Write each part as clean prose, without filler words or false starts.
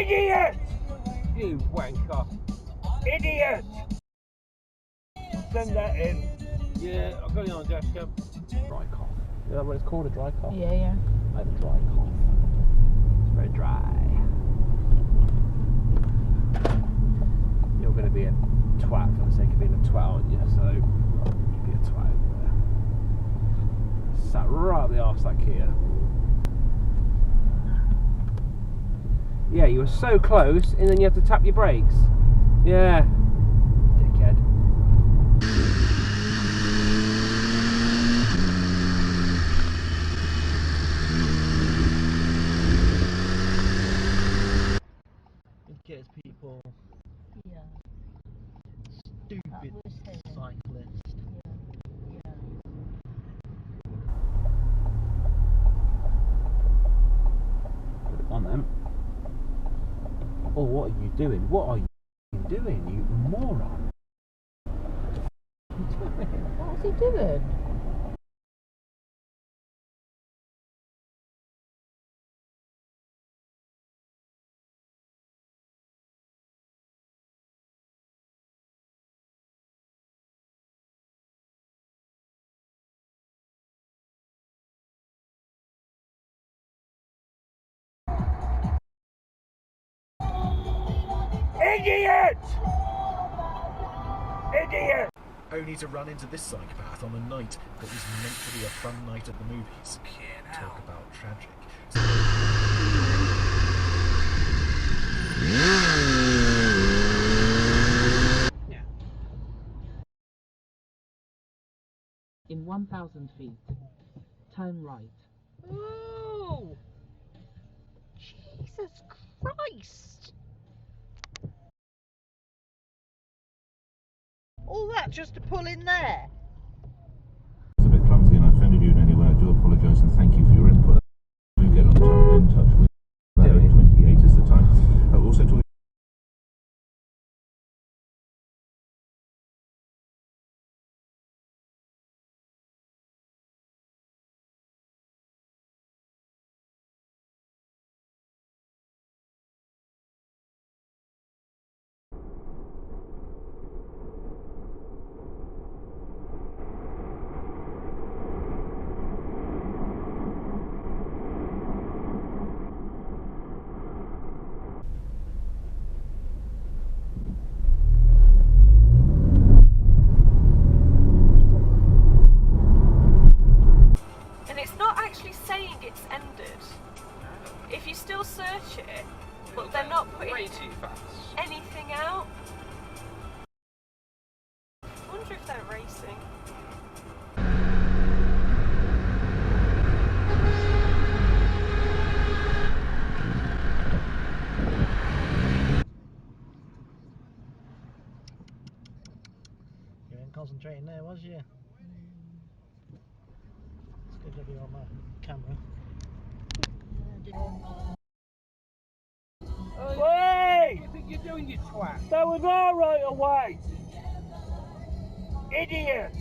Idiot! You wanker. Idiot! Send that in. Yeah, I've got it on dash cam. Dry cough. You know what it's called, a dry cough? Yeah, yeah. I have a dry cough. It's very dry. You're going to be a twat for the sake of being a twat, aren't you? So, you be a twat over there. Sat right up the arse that Kia. Yeah, you were so close, and then you have to tap your brakes. Yeah. Dickhead. It gets people. Yeah. Stupid cyclist. Yeah. Put it on them. Oh, what are you doing? What are you doing, you moron? What's he doing? Idiot! Idiot! Only to run into this psychopath on a night that was meant to be a fun night at the movies. Talk about tragic. Yeah. In 1,000 feet, turn right. Oh! Jesus Christ! All that just to pull in there? It's a bit clumsy and I offended you in any way. I do apologise and thank you for your input. Do get in touch with 28 is the time. Also talking And it's not actually saying it's ended. If you still search it, but they're not putting Way too fast. anything out. I wonder if they're racing. You weren't concentrating there, was you? It's good to be on my camera. Wait! What do you think you're doing, you twat? That was all right away! Idiot!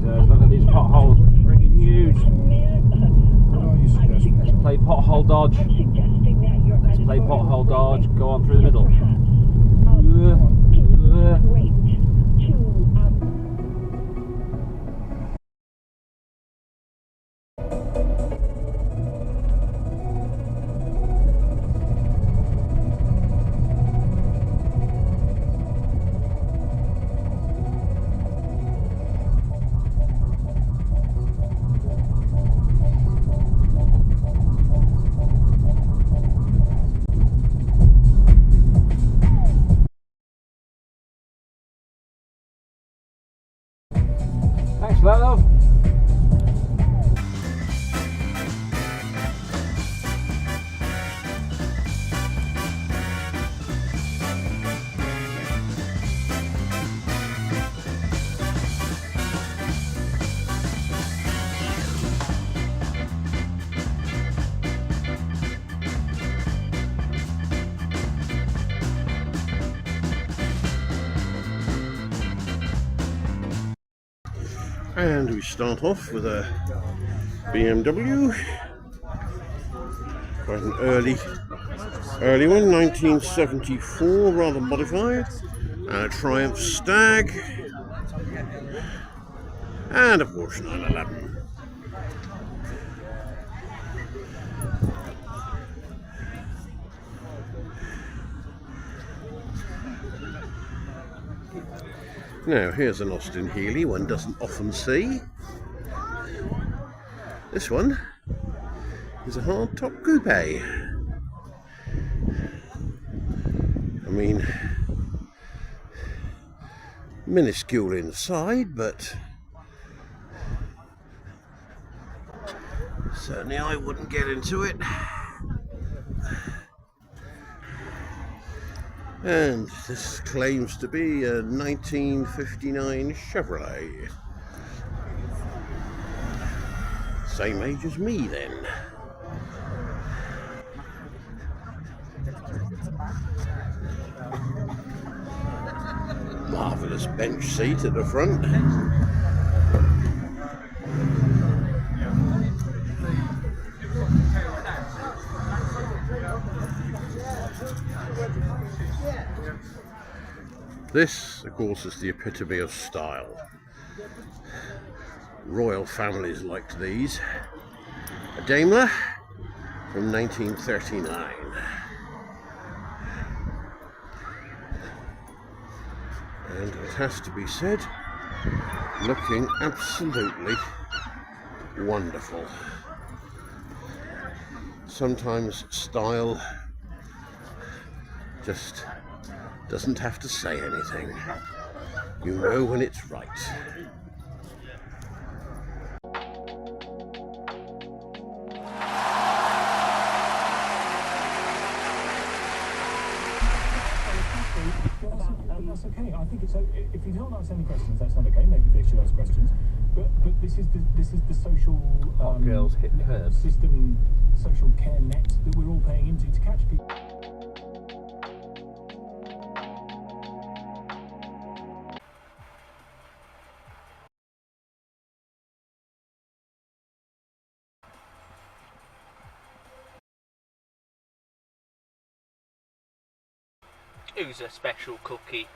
Jesus, look at these potholes. Freaking huge. What are you suggesting? Let's play pothole dodge. Let's play pothole dodge. Go on through the middle. Thanks for that, love. And we start off with a BMW, quite an early one, 1974, rather modified, and a Triumph Stag, and a Porsche 911. Now here's an Austin Healey one doesn't often see. This one is a hardtop coupe. I mean, minuscule inside, but certainly I wouldn't get into it. And this claims to be a 1959 Chevrolet. Same age as me then. Marvellous bench seat at the front. This, of course, is the epitome of style. Royal families liked these. A Daimler from 1939. And it has to be said, looking absolutely wonderful. Sometimes style just doesn't have to say anything. You know when it's right. That's okay. I think it's if you don't answer any questions, that's not okay. Maybe they should ask questions. But this is the social Hot girls hit curbs. System, social care net that we're all paying into to catch people. Who's a special cookie?